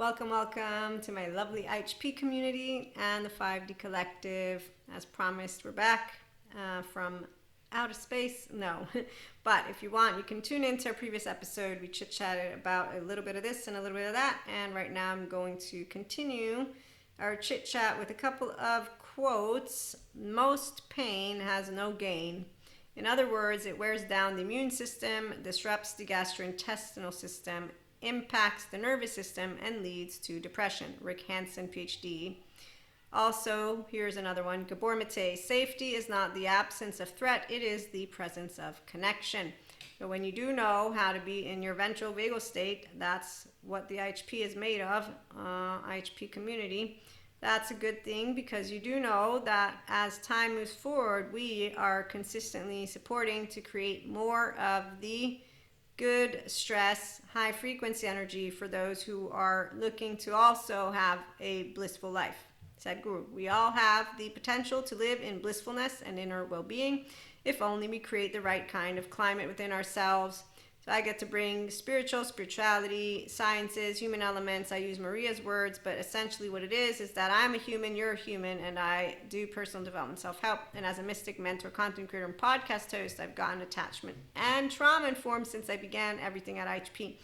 Welcome to my lovely IHP community and the 5D Collective. As promised, we're back from outer space. No, but if you want, you can tune into our previous episode. We chit-chatted about a little bit of this and a little bit of that, and right now I'm going to continue our chit-chat with a couple of quotes. Most pain has no gain. In other words, it wears down the immune system, disrupts the gastrointestinal system, impacts the nervous system, and leads to depression. Rick Hansen, PhD. Also, here's another one. Gabor Mate, safety is not the absence of threat, it is the presence of connection. So when you do know how to be in your ventral vagal state, that's what the IHP is made of, IHP community. That's a good thing because you do know that as time moves forward, we are consistently supporting to create more of the good stress, high frequency energy for those who are looking to also have a blissful life. Sadhguru, we all have the potential to live in blissfulness and inner well-being if only we create the right kind of climate within ourselves. So I get to bring spirituality, sciences, human elements. I use Maria's words, but essentially what it is that I'm a human, you're a human, and I do personal development, self-help. And as a mystic, mentor, content creator, and podcast host, I've gotten attachment and trauma informed since I began everything at IHP.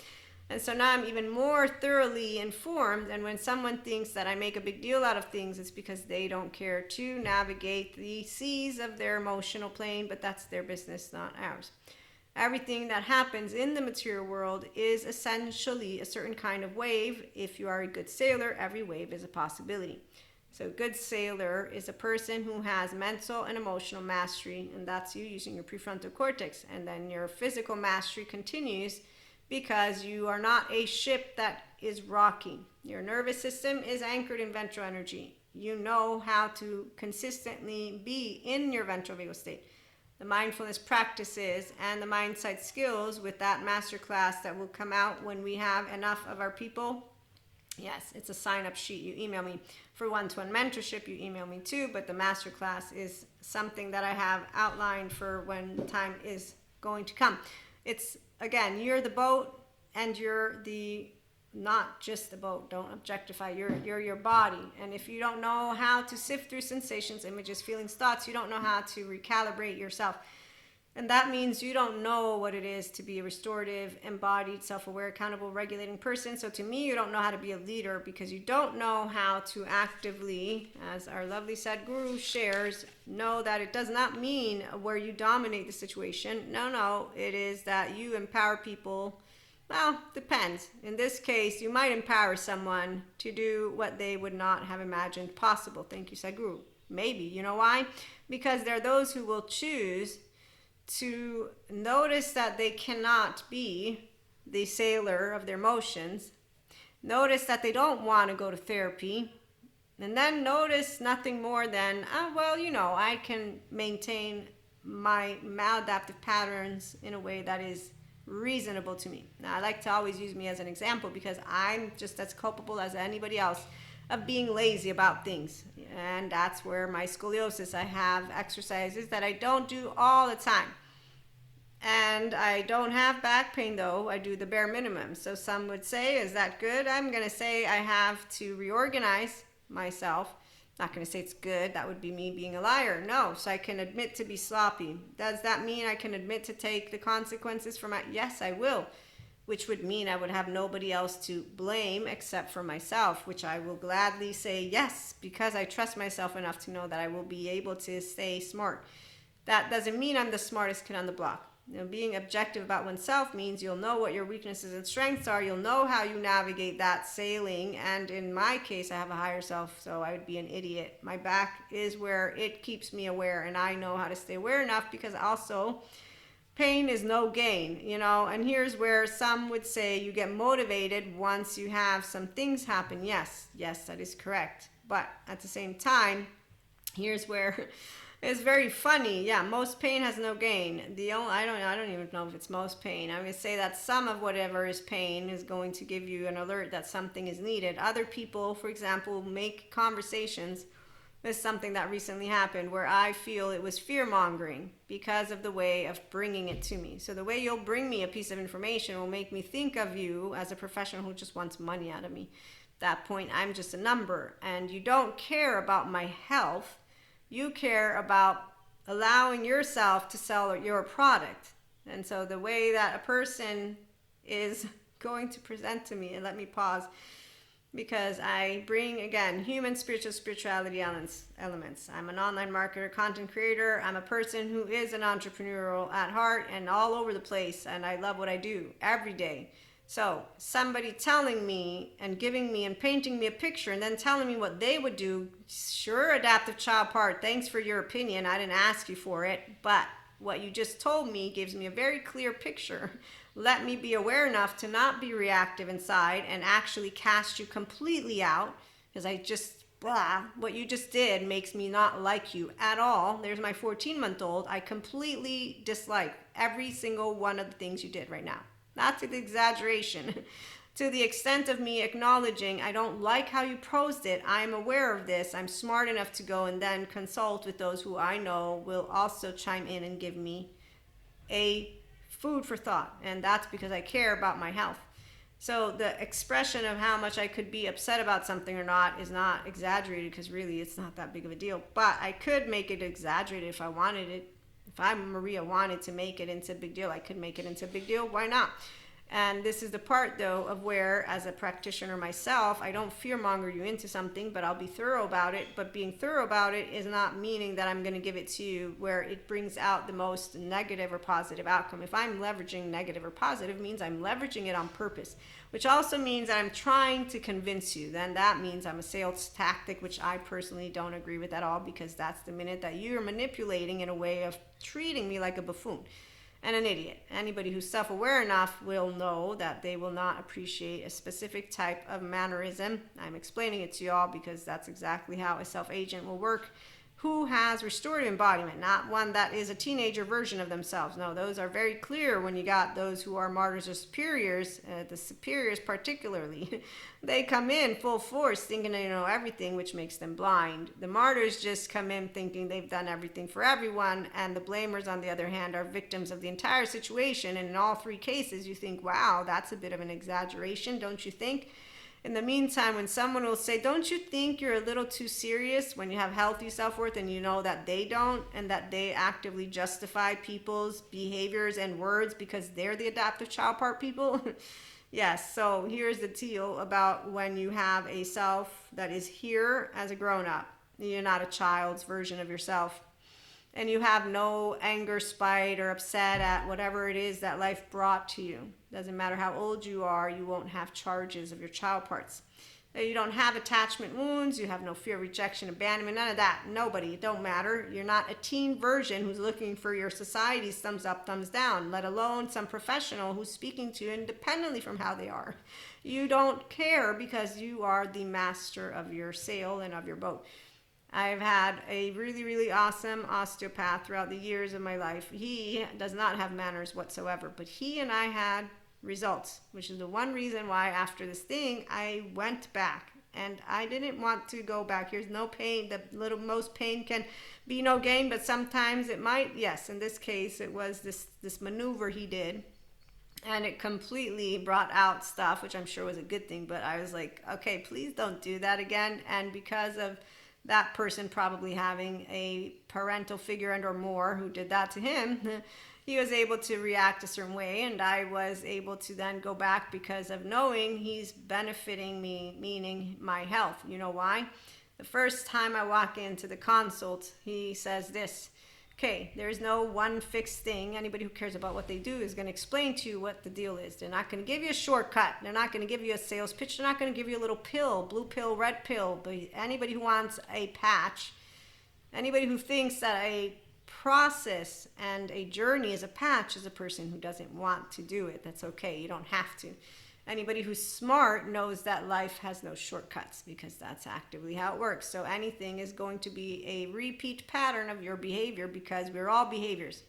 And so now I'm even more thoroughly informed, and when someone thinks that I make a big deal out of things, it's because they don't care to navigate the seas of their emotional plane, but that's their business, not ours. Everything that happens in the material world is essentially a certain kind of wave. If you are a good sailor, every wave is a possibility. So a good sailor is a person who has mental and emotional mastery, and that's you using your prefrontal cortex. And then your physical mastery continues because you are not a ship that is rocking. Your nervous system is anchored in ventral energy. You know how to consistently be in your ventral vagal state. The mindfulness practices and the mindset skills with that masterclass that will come out when we have enough of our people. Yes, it's a sign-up sheet. You email me for one-to-one mentorship. You email me too, but the masterclass is something that I have outlined for when time is going to come. It's, again, you're the boat and you're the not just the boat. Don't objectify. You're your body. And if you don't know how to sift through sensations, images, feelings, thoughts, you don't know how to recalibrate yourself. And that means you don't know what it is to be a restorative, embodied, self-aware, accountable, regulating person. So to me, you don't know how to be a leader because you don't know how to actively, as our lovely Sadhguru shares, know that it does not mean where you dominate the situation. No, it is that you empower people. Well, depends. In this case, you might empower someone to do what they would not have imagined possible. Thank you, Sadhguru. Maybe. You know why? Because there are those who will choose to notice that they cannot be the sailor of their emotions, notice that they don't want to go to therapy, and then notice nothing more than, I can maintain my maladaptive patterns in a way that is reasonable to me. Now, I like to always use me as an example because I'm just as culpable as anybody else of being lazy about things. And that's where my scoliosis, I have exercises that I don't do all the time. And I don't have back pain though. I do the bare minimum. So some would say, is that good? I'm going to say I have to reorganize myself. Not going to say it's good. That would be me being a liar. No. So I can admit to be sloppy. Does that mean I can admit to take the consequences for my... Yes, I will. Which would mean I would have nobody else to blame except for myself, which I will gladly say yes, because I trust myself enough to know that I will be able to stay smart. That doesn't mean I'm the smartest kid on the block. Being objective about oneself means you'll know what your weaknesses and strengths are. You'll know how you navigate that sailing. And in my case, I have a higher self, so I would be an idiot. My back is where it keeps me aware, and I know how to stay aware enough because also pain is no gain, and here's where some would say you get motivated once you have some things happen. Yes, that is correct. But at the same time, here's where it's very funny. Yeah, most pain has no gain. I don't even know if it's most pain. I'm going to say that some of whatever is pain is going to give you an alert that something is needed. Other people, for example, make conversations. There's something that recently happened where I feel it was fear-mongering because of the way of bringing it to me. So the way you'll bring me a piece of information will make me think of you as a professional who just wants money out of me. that point, I'm just a number. And you don't care about my health. You care about allowing yourself to sell your product. And so the way that a person is going to present to me, and let me pause, because I bring, again, human, spirituality elements. I'm an online marketer, content creator. I'm a person who is an entrepreneurial at heart and all over the place, and I love what I do every day. So somebody telling me and giving me and painting me a picture and then telling me what they would do, sure, adaptive child part, thanks for your opinion. I didn't ask you for it, but what you just told me gives me a very clear picture. Let me be aware enough to not be reactive inside and actually cast you completely out, because what you just did makes me not like you at all. There's my 14-month-old. I completely dislike every single one of the things you did right now. That's an exaggeration. To the extent of me acknowledging, I don't like how you posed it. I'm aware of this. I'm smart enough to go and then consult with those who I know will also chime in and give me a food for thought. And that's because I care about my health. So the expression of how much I could be upset about something or not is not exaggerated, because really it's not that big of a deal. But I could make it exaggerated if I wanted it. If I, Maria, wanted to make it into a big deal, I could make it into a big deal. Why not? And this is the part, though, of where, as a practitioner myself, I don't fearmonger you into something, but I'll be thorough about it. But being thorough about it is not meaning that I'm going to give it to you where it brings out the most negative or positive outcome. If I'm leveraging negative or positive, it means I'm leveraging it on purpose, which also means that I'm trying to convince you. Then that means I'm a sales tactic, which I personally don't agree with at all, because that's the minute that you're manipulating in a way of treating me like a buffoon and an idiot. Anybody who's self-aware enough will know that they will not appreciate a specific type of mannerism. I'm explaining it to you all because that's exactly how a self-agent will work, who has restorative embodiment, not one that is a teenager version of themselves. No, those are very clear when you got those who are martyrs or superiors, the superiors particularly. They come in full force thinking they know everything, which makes them blind. The martyrs just come in thinking they've done everything for everyone, and the blamers, on the other hand, are victims of the entire situation. And in all three cases, you think, wow, that's a bit of an exaggeration, don't you think? In the meantime, when someone will say, don't you think you're a little too serious, when you have healthy self-worth and you know that they don't, and that they actively justify people's behaviors and words because they're the adaptive child part people? Yes, so here's the deal about when you have a self that is here as a grown-up. You're not a child's version of yourself. And you have no anger, spite, or upset at whatever it is that life brought to you. Doesn't matter how old you are, you won't have charges of your child parts. You don't have attachment wounds, you have no fear of rejection, abandonment, none of that. Nobody, it don't matter. You're not a teen version who's looking for your society's thumbs up, thumbs down, let alone some professional who's speaking to you independently from how they are. You don't care because you are the master of your sail and of your boat. I've had a really, really awesome osteopath throughout the years of my life. He does not have manners whatsoever, but he and I had results, which is the one reason why after this thing, I went back. And I didn't want to go back. Here's no pain. The most pain can be no gain, but sometimes it might. Yes, in this case, it was this maneuver he did. And it completely brought out stuff, which I'm sure was a good thing. But I was like, okay, please don't do that again. And because of that person probably having a parental figure and or more who did that to him, he was able to react a certain way, and I was able to then go back because of knowing he's benefiting me, meaning my health. You know why? The first time I walk into the consult, he says this: okay, there's no one fixed thing. Anybody who cares about what they do is going to explain to you what the deal is. They're not going to give you a shortcut. They're not going to give you a sales pitch. They're not going to give you a little pill, blue pill, red pill. But anybody who wants a patch, anybody who thinks that a process and a journey is a patch is a person who doesn't want to do it. That's okay. You don't have to. Anybody who's smart knows that life has no shortcuts, because that's actively how it works. So anything is going to be a repeat pattern of your behavior, because we're all behaviors.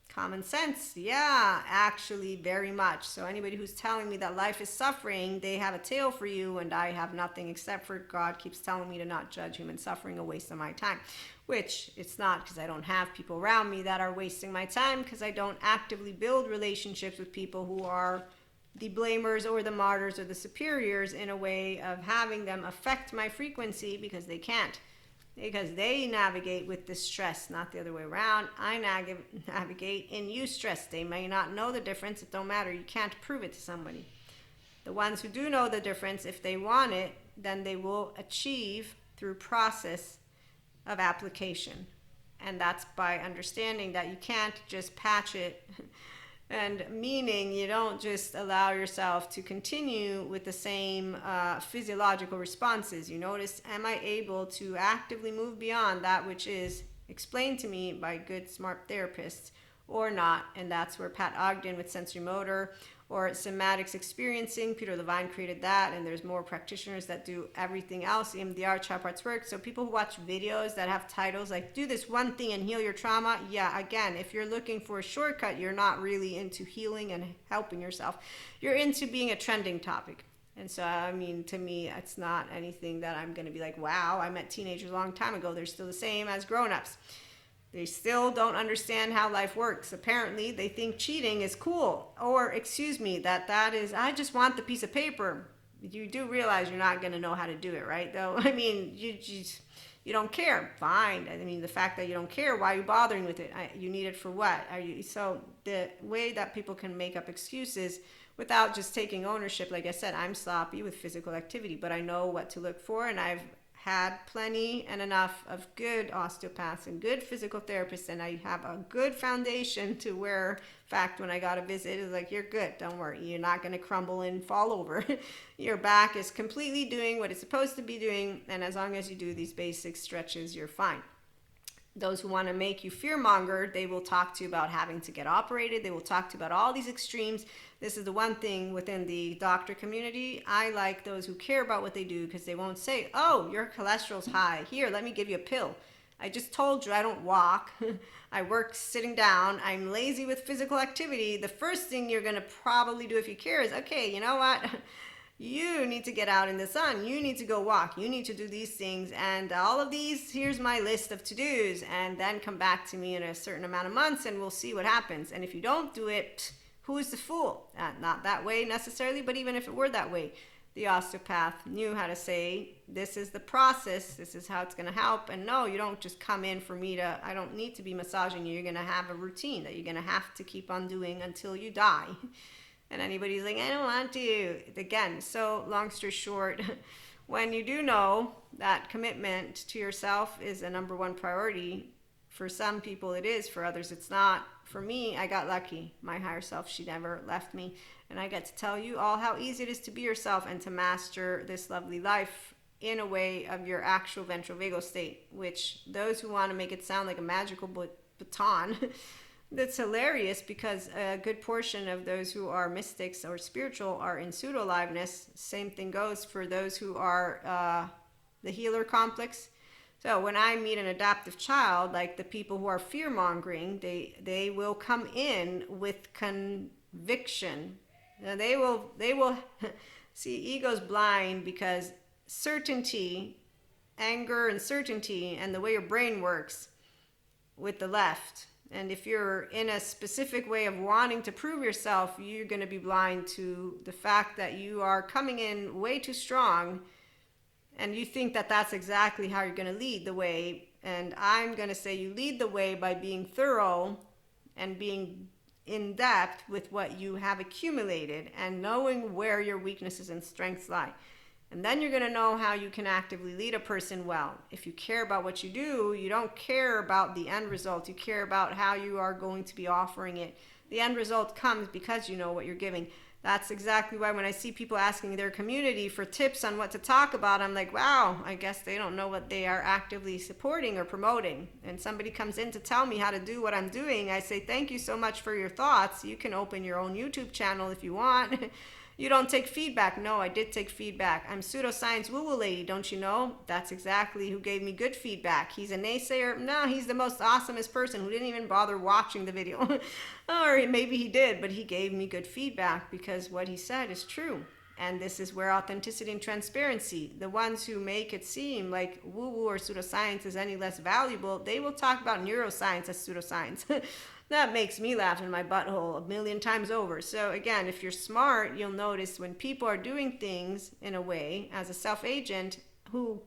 Common sense, yeah, actually very much. So anybody who's telling me that life is suffering, they have a tale for you, and I have nothing except for God keeps telling me to not judge human suffering, a waste of my time. Which it's not, because I don't have people around me that are wasting my time, because I don't actively build relationships with people who are the blamers or the martyrs or the superiors in a way of having them affect my frequency, because they can't. Because they navigate with the stress, not the other way around. I navigate in you stress. They may not know the difference. It don't matter. You can't prove it to somebody. The ones who do know the difference, if they want it, then they will achieve through process of application. And that's by understanding that you can't just patch it, and meaning you don't just allow yourself to continue with the same physiological responses. You notice, am I able to actively move beyond that which is explained to me by good, smart therapists or not? And that's where Pat Ogden with sensory motor or somatics experiencing, Peter Levine created that, and there's more practitioners that do everything else, EMDR, chart parts work. So people who watch videos that have titles like do this one thing and heal your trauma, yeah, again, if you're looking for a shortcut, you're not really into healing and helping yourself. You're into being a trending topic. And so, I mean, to me, it's not anything that I'm going to be like, wow, I met teenagers a long time ago. They're still the same as grown-ups. They still don't understand how life works. Apparently, they think cheating is cool. Or, excuse me, that is, I just want the piece of paper. You do realize you're not going to know how to do it, right? Though, I mean, you don't care. Fine. I mean, the fact that you don't care, why are you bothering with it? You need it for what? So the way that people can make up excuses without just taking ownership, like I said, I'm sloppy with physical activity, but I know what to look for, and I've had plenty and enough of good osteopaths and good physical therapists, and I have a good foundation to where, in fact, when I got a visit, it's like, you're good, don't worry, you're not going to crumble and fall over. Your back is completely doing what it's supposed to be doing, and as long as you do these basic stretches, you're fine. Those who want to make you fearmonger, they will talk to you about having to get operated. They will talk to you about all these extremes. This is the one thing within the doctor community. I like those who care about what they do, because they won't say, oh, your cholesterol's high. Here, let me give you a pill. I just told you I don't walk. I work sitting down. I'm lazy with physical activity. The first thing you're going to probably do if you care is, okay, you know what? You need to get out in the sun. You need to go walk. You need to do these things. And all of these, here's my list of to-dos. And then come back to me in a certain amount of months and we'll see what happens. And if you don't do it, who's the fool? Not that way necessarily, but even if it were that way, the osteopath knew how to say, this is the process. This is how it's going to help. And no, you don't just come in for me to, I don't need to be massaging you. You're going to have a routine that you're going to have to keep on doing until you die. And anybody's like, I don't want to. Again, so long story short, when you do know that commitment to yourself is a number one priority, for some people it is, for others it's not. For me, I got lucky. My higher self, she never left me. And I get to tell you all how easy it is to be yourself and to master this lovely life in a way of your actual ventral vagal state, which those who want to make it sound like a magical baton, that's hilarious, because a good portion of those who are mystics or spiritual are in pseudo-aliveness. Same thing goes for those who are the healer complex. So when I meet an adaptive child, like the people who are fear-mongering, they will come in with conviction. Now they will see, ego's blind, because certainty, anger and certainty, and the way your brain works with the left. And if you're in a specific way of wanting to prove yourself, you're going to be blind to the fact that you are coming in way too strong, and you think that that's exactly how you're going to lead the way. And I'm going to say you lead the way by being thorough and being in depth with what you have accumulated and knowing where your weaknesses and strengths lie. And then you're going to know how you can actively lead a person well. If you care about what you do, you don't care about the end result. You care about how you are going to be offering it. The end result comes because you know what you're giving. That's exactly why when I see people asking their community for tips on what to talk about, I'm like, wow, I guess they don't know what they are actively supporting or promoting. And somebody comes in to tell me how to do what I'm doing. I say, thank you so much for your thoughts. You can open your own YouTube channel if you want. You don't take feedback. No, I did take feedback. I'm pseudoscience woo-woo lady, don't you know? That's exactly who gave me good feedback. He's a naysayer. No, he's the most awesomest person who didn't even bother watching the video. Or maybe he did, but he gave me good feedback because what he said is true. And this is where authenticity and transparency, the ones who make it seem like woo-woo or pseudoscience is any less valuable, they will talk about neuroscience as pseudoscience. that makes me laugh in my butthole a million times over. So again, if you're smart, you'll notice when people are doing things in a way as a self-agent who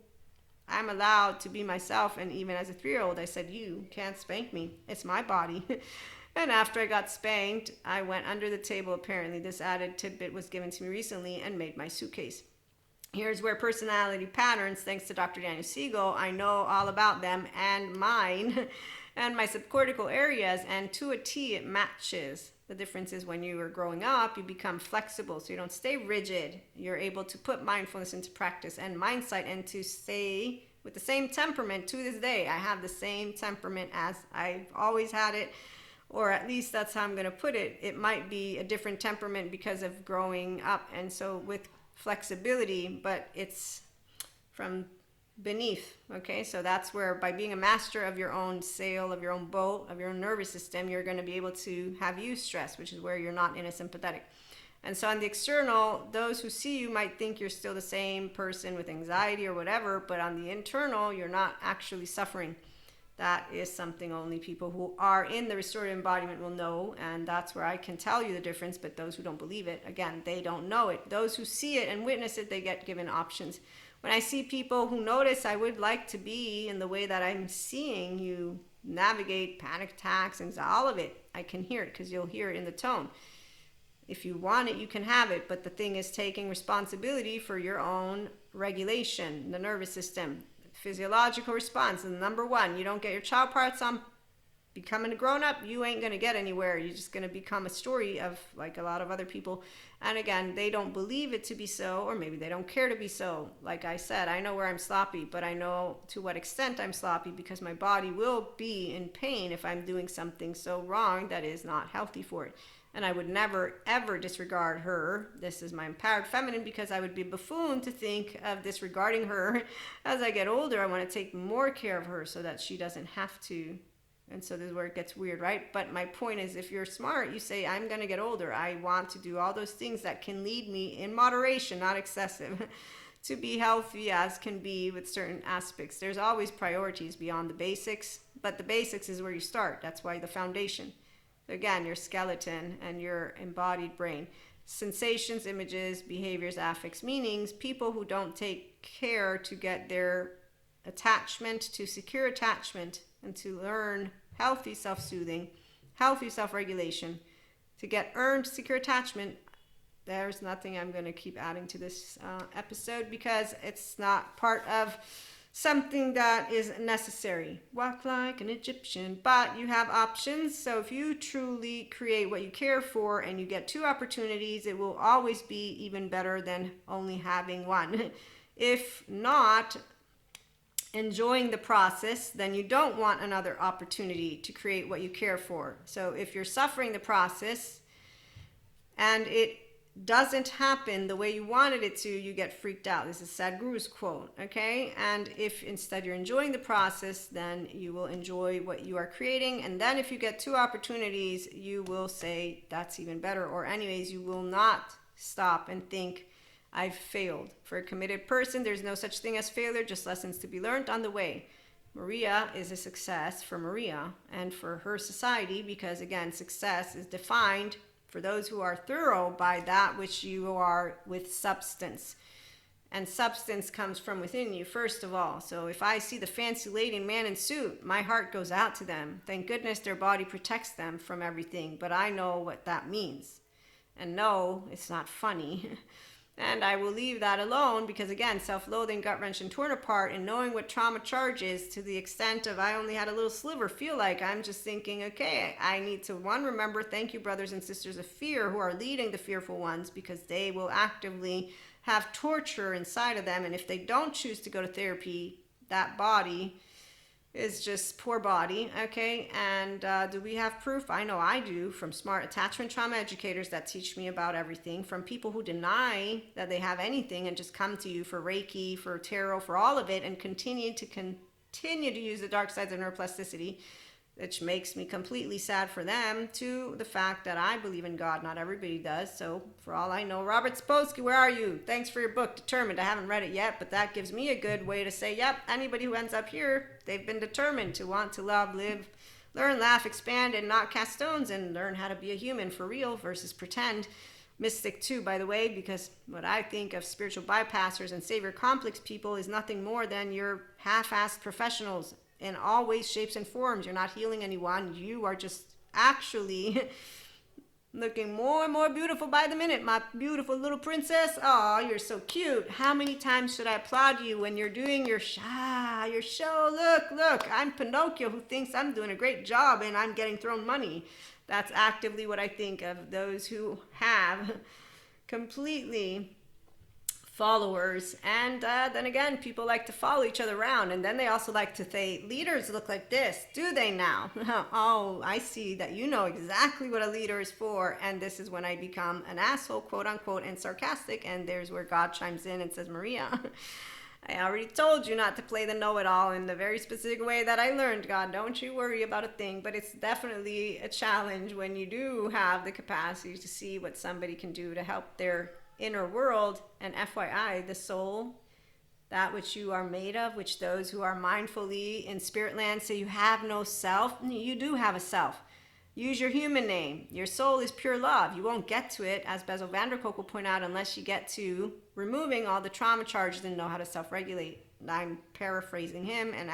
I'm allowed to be myself. And even as a 3-year-old, I said, you can't spank me. It's my body. And after I got spanked, I went under the table. Apparently, this added tidbit was given to me recently and made my suitcase. Here's where personality patterns, thanks to Dr. Daniel Siegel, I know all about them and mine and my subcortical areas, and to a T it matches. The difference is when you are growing up, you become flexible, so you don't stay rigid. You're able to put mindfulness into practice and mindset, and to stay with the same temperament to this day. I have the same temperament as I've always had it, or at least that's how I'm going to put it. It might be a different temperament because of growing up, and so with flexibility, but it's from beneath. Okay, so that's where by being a master of your own sail, of your own boat, of your own nervous system, you're going to be able to have eustress, which is where you're not in a sympathetic. And so on the external, those who see you might think you're still the same person with anxiety or whatever, but on the internal, you're not actually suffering. That is something only people who are in the restorative embodiment will know, and that's where I can tell you the difference. But those who don't believe it, again, they don't know it. Those who see it and witness it, they get given options. When I see people who notice I would like to be in the way that I'm seeing you navigate panic attacks and all of it, I can hear it because you'll hear it in the tone. If you want it, you can have it, but the thing is taking responsibility for your own regulation, the nervous system. Physiological response, and number one, you don't get your child parts on becoming a grown-up, you ain't going to get anywhere. You're just going to become a story of like a lot of other people. And again, they don't believe it to be so, or maybe they don't care to be so. Like I said, I know where I'm sloppy, but I know to what extent I'm sloppy, because my body will be in pain if I'm doing something so wrong that is not healthy for it. And I would never, ever disregard her. This is my empowered feminine, because I would be a buffoon to think of disregarding her. As I get older, I want to take more care of her so that she doesn't have to. And so this is where it gets weird, right? But my point is, if you're smart, you say, I'm going to get older. I want to do all those things that can lead me in moderation, not excessive, to be healthy as can be with certain aspects. There's always priorities beyond the basics, but the basics is where you start. That's why the foundation. Again, your skeleton and your embodied brain. Sensations, images, behaviors, affects, meanings. People who don't take care to get their attachment, to secure attachment, and to learn healthy self-soothing, healthy self-regulation, to get earned secure attachment. There's nothing I'm going to keep adding to this episode, because it's not part of something that is necessary. Walk like an Egyptian, but you have options. So if you truly create what you care for and you get 2 opportunities, it will always be even better than only having one. If not enjoying the process, then you don't want another opportunity to create what you care for. So if you're suffering the process and it doesn't happen the way you wanted it to, you get freaked out. This is Sadhguru's quote, okay? And if instead you're enjoying the process, then you will enjoy what you are creating. And then if you get 2 opportunities, you will say, that's even better. Or anyways, you will not stop and think, I've failed. For a committed person, there's no such thing as failure, just lessons to be learned on the way. Maria is a success for Maria and for her society, because again, success is defined for those who are thorough by that which you are with substance. And substance comes from within you, first of all. So if I see the fancy lady and man in suit, my heart goes out to them. Thank goodness their body protects them from everything, but I know what that means. And no, it's not funny. And I will leave that alone, because again, self-loathing, gut-wrench, and torn apart, and knowing what trauma charges to the extent of I only had a little sliver, feel like I'm just thinking, okay, I need to, one, remember, thank you, brothers and sisters of fear who are leading the fearful ones, because they will actively have torture inside of them. And if they don't choose to go to therapy, that body is just poor body, okay? And do we have proof? I know I do, from smart attachment trauma educators that teach me about everything, from people who deny that they have anything and just come to you for Reiki, for tarot, for all of it, and continue to use the dark sides of neuroplasticity, which makes me completely sad for them, to the fact that I believe in God. Not everybody does. So for all I know, Robert Spolsky, where are you? Thanks for your book, Determined. I haven't read it yet, but that gives me a good way to say, yep, anybody who ends up here, they've been determined to want to love, live learn, laugh, expand, and not cast stones, and learn how to be a human for real versus pretend. Mystic too, by the way, because what I think of spiritual bypassers and savior complex people is nothing more than your half-assed professionals in all ways, shapes, and forms. You're not healing anyone. You are just actually looking more and more beautiful by the minute, my beautiful little princess. Oh, you're so cute. How many times should I applaud you when you're doing your show? Look, I'm Pinocchio who thinks I'm doing a great job and I'm getting thrown money. That's actively what I think of those who have completely followers. And then again, people like to follow each other around, and then they also like to say leaders look like this. Do they now? Oh, I see that you know exactly what a leader is for, and this is when I become an asshole, quote unquote, and sarcastic. And there's where God chimes in and says, Maria, I already told you not to play the know-it-all in the very specific way that I learned, God. Don't you worry about a thing. But it's definitely a challenge when you do have the capacity to see what somebody can do to help their inner world. And FYI, the soul, that which you are made of, which those who are mindfully in spirit land say you have no self. You do have a self. Use your human name. Your soul is pure love. You won't get to it, as Bezel van der Kolk will point out, unless you get to removing all the trauma charges and know how to self-regulate. I'm paraphrasing him and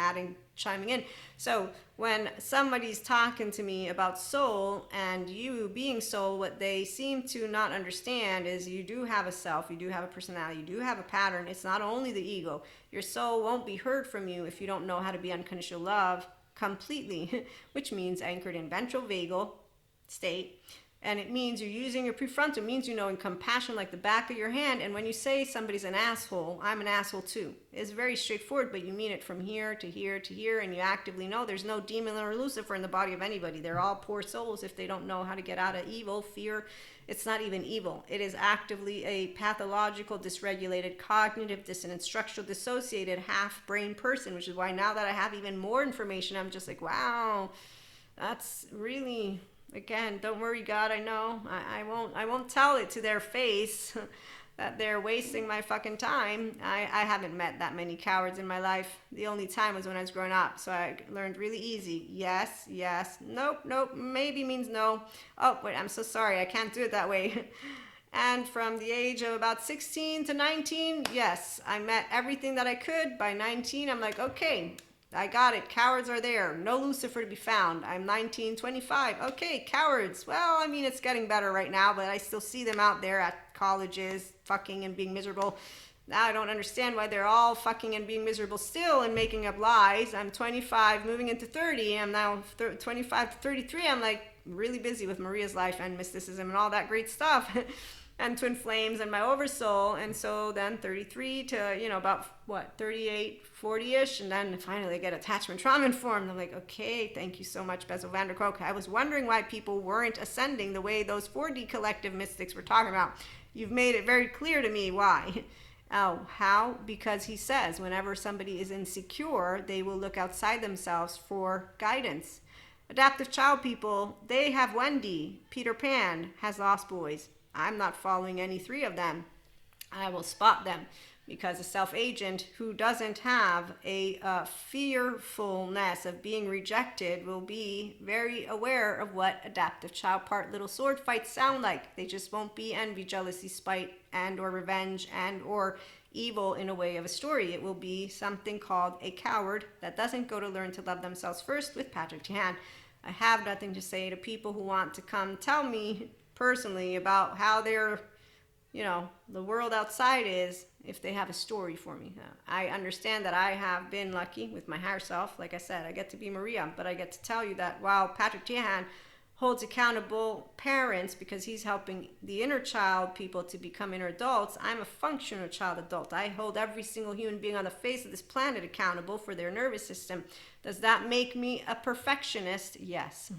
chiming in. So when somebody's talking to me about soul and you being soul, what they seem to not understand is you do have a self, you do have a personality, you do have a pattern. It's not only the ego. Your soul won't be heard from you if you don't know how to be unconditional love completely, which means anchored in ventral vagal state. And it means you're using your prefrontal. It means you know in compassion like the back of your hand. And when you say somebody's an asshole, I'm an asshole too. It's very straightforward, but you mean it from here to here to here, and you actively know there's no demon or Lucifer in the body of anybody. They're all poor souls if they don't know how to get out of evil, fear. It's not even evil. It is actively a pathological, dysregulated, cognitive dissonance, structural dissociated, half-brain person, which is why now that I have even more information, I'm just like, wow, that's really... Again, don't worry, God, I know. I won't tell it to their face that they're wasting my fucking time. I haven't met that many cowards in my life. The only time was when I was growing up. So I learned really easy. Yes. Nope. Maybe means no. Oh, wait, I'm so sorry. I can't do it that way. And from the age of about 16 to 19, yes, I met everything that I could. By 19, I'm like, okay, I got it. Cowards are there. No Lucifer to be found. I'm 19, 25. Okay, cowards. Well, I mean, it's getting better right now, but I still see them out there at colleges, fucking and being miserable. Now I don't understand why they're all fucking and being miserable still and making up lies. I'm 25, moving into 30. I'm now 25 to 33. I'm like really busy with Maria's life and mysticism and all that great stuff. And twin flames and my oversoul. And so then 33 to, about 38, 40-ish. And then finally I get attachment trauma informed. I'm like, okay, thank you so much, Bezel van der Kolk. I was wondering why people weren't ascending the way those 4D collective mystics were talking about. You've made it very clear to me why. Oh, how? Because he says whenever somebody is insecure, they will look outside themselves for guidance. Adaptive child people, they have Wendy. Peter Pan has Lost Boys. I'm not following any three of them. I will spot them because a self-agent who doesn't have a fearfulness of being rejected will be very aware of what adaptive child part little sword fights sound like. They just won't be envy, jealousy, spite, and or revenge and or evil in a way of a story. It will be something called a coward that doesn't go to learn to love themselves first with Patrick Tihan. I have nothing to say to people who want to come tell me personally about how their, the world outside is if they have a story for me. I understand that I have been lucky with my higher self. Like I said, I get to be Maria, but I get to tell you that while Patrick Tihan holds accountable parents because he's helping the inner child people to become inner adults, I'm a functional child adult. I hold every single human being on the face of this planet accountable for their nervous system. Does that make me a perfectionist? Yes.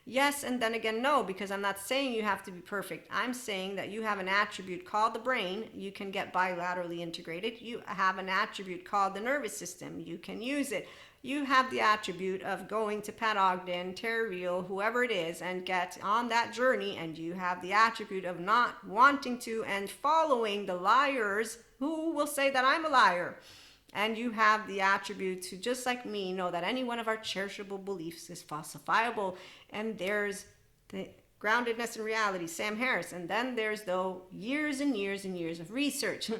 Yes, and then again, no, because I'm not saying you have to be perfect. I'm saying that you have an attribute called the brain. You can get bilaterally integrated. You have an attribute called the nervous system. You can use it. You have the attribute of going to Pat Ogden, Terry Real, whoever it is, and get on that journey. And you have the attribute of not wanting to and following the liars who will say that I'm a liar. And you have the attributes who, just like me, know that any one of our cherishable beliefs is falsifiable. And there's the groundedness in reality, Sam Harris. And then there's, though, years and years and years of research,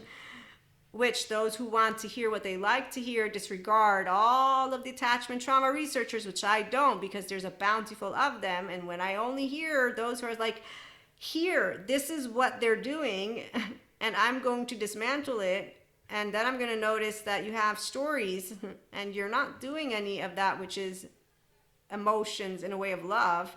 which those who want to hear what they like to hear disregard all of the attachment trauma researchers, which I don't, because there's a bountiful of them. And when I only hear those who are like, here, this is what they're doing, and I'm going to dismantle it, and then I'm going to notice that you have stories and you're not doing any of that, which is emotions in a way of love.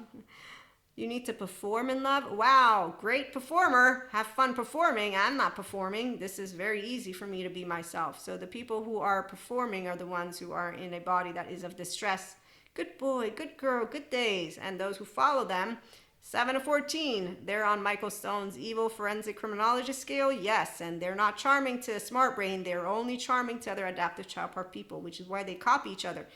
You need to perform in love. Wow, great performer. Have fun performing. I'm not performing. This is very easy for me to be myself. So the people who are performing are the ones who are in a body that is of distress. Good boy, good girl, good days. And those who follow them, 7 of 14, they're on Michael Stone's evil forensic criminologist scale, yes, and they're not charming to a smart brain, they're only charming to other adaptive child part people, which is why they copy each other.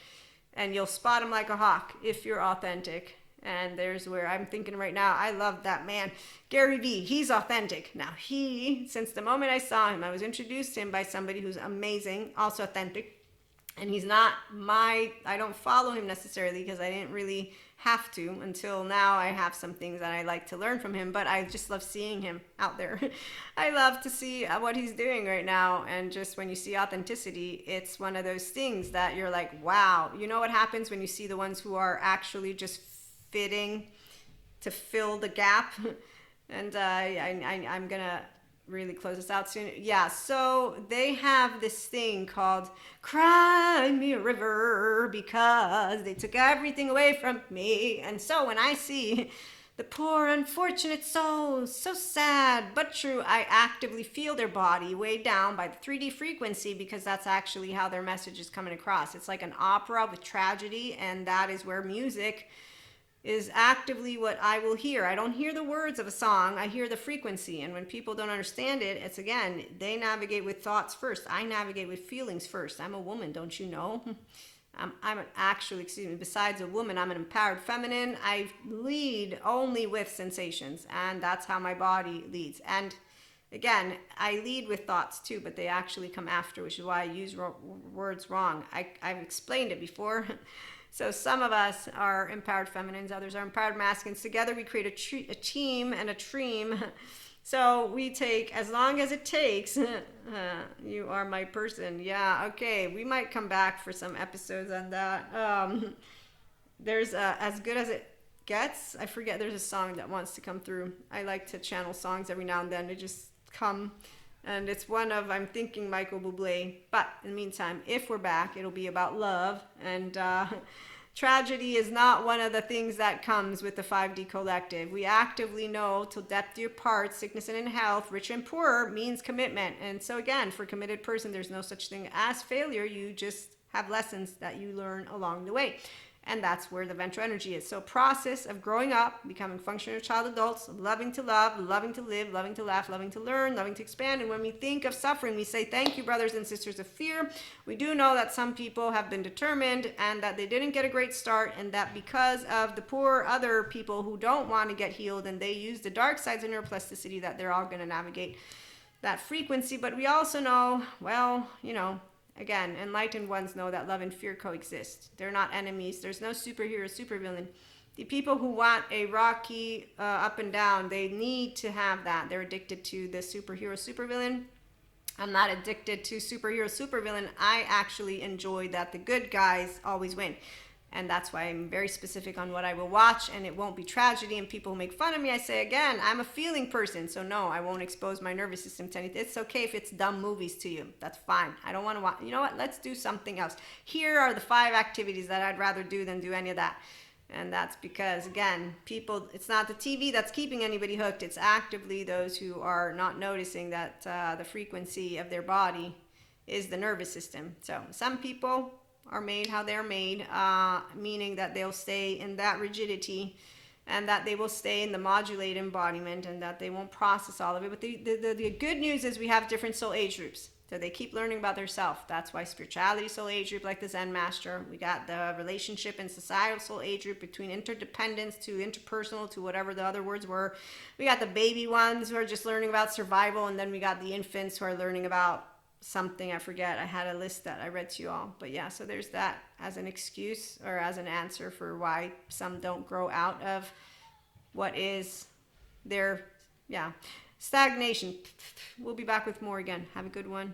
And you'll spot them like a hawk if you're authentic. And there's where I'm thinking right now, I love that man, Gary Vee, he's authentic. Now since the moment I saw him, I was introduced to him by somebody who's amazing, also authentic. And he's not I don't follow him necessarily because I didn't really have to until now. I have some things that I like to learn from him, but I just love seeing him out there. I love to see what he's doing right now. And just when you see authenticity, it's one of those things that you're like, wow. You know what happens when you see the ones who are actually just fitting to fill the gap? And I'm gonna really close this out soon. Yeah, so they have this thing called Cry Me a River because they took everything away from me. And so when I see the poor unfortunate souls, so sad but true, I actively feel their body weighed down by the 3D frequency, because that's actually how their message is coming across. It's like an opera with tragedy, and that is where music is actively what I will hear. I don't hear the words of a song, I hear the frequency. And when people don't understand it, it's again, they navigate with thoughts first. I navigate with feelings first. I'm a woman, don't you know? Besides a woman, I'm an empowered feminine. I lead only with sensations, and that's how my body leads. And again, I lead with thoughts too, but they actually come after, which is why I use words wrong. I've explained it before. So some of us are empowered feminines, others are empowered masculines. Together we create a team and a dream. So we take as long as it takes. You are my person. Yeah, okay. We might come back for some episodes on that. There's As Good As It Gets. I forget, there's a song that wants to come through. I like to channel songs every now and then. They just come. And it's one of, I'm thinking, Michael Bublé. But in the meantime, if we're back, it'll be about love. And tragedy is not one of the things that comes with the 5D collective. We actively know till death do you part, sickness and in health, rich and poor means commitment. And so again, for a committed person, there's no such thing as failure. You just have lessons that you learn along the way. And that's where the ventral energy is. So process of growing up, becoming functional child adults, loving to love, loving to live, loving to laugh, loving to learn, loving to expand. And when we think of suffering, we say, thank you, brothers and sisters of fear. We do know that some people have been determined and that they didn't get a great start, and that because of the poor other people who don't want to get healed and they use the dark sides of neuroplasticity, that they're all going to navigate that frequency. But we also know, well, again, enlightened ones know that love and fear coexist. They're not enemies. There's no superhero, supervillain. The people who want a rocky up and down, they need to have that. They're addicted to the superhero, supervillain. I'm not addicted to superhero, supervillain. I actually enjoy that the good guys always win. And that's why I'm very specific on what I will watch, and it won't be tragedy. And people who make fun of me, I say again, I'm a feeling person. So no, I won't expose my nervous system to anything. It's okay if it's dumb movies to you. That's fine. I don't want to watch. You know what? Let's do something else. Here are the 5 activities that I'd rather do than do any of that. And that's because, again, people, it's not the TV that's keeping anybody hooked. It's actively those who are not noticing that the frequency of their body is the nervous system. So some people are made how they're made, meaning that they'll stay in that rigidity and that they will stay in the modulated embodiment and that they won't process all of it. But the good news is we have different soul age groups. So they keep learning about their self. That's why spirituality soul age group, like the Zen master. We got the relationship and societal soul age group, between interdependence to interpersonal to whatever the other words were. We got the baby ones who are just learning about survival, and then we got the infants who are learning about something, I forget. I had a list that I read to you all. But yeah, so there's that as an excuse or as an answer for why some don't grow out of what is their, yeah, stagnation. We'll be back with more again. Have a good one.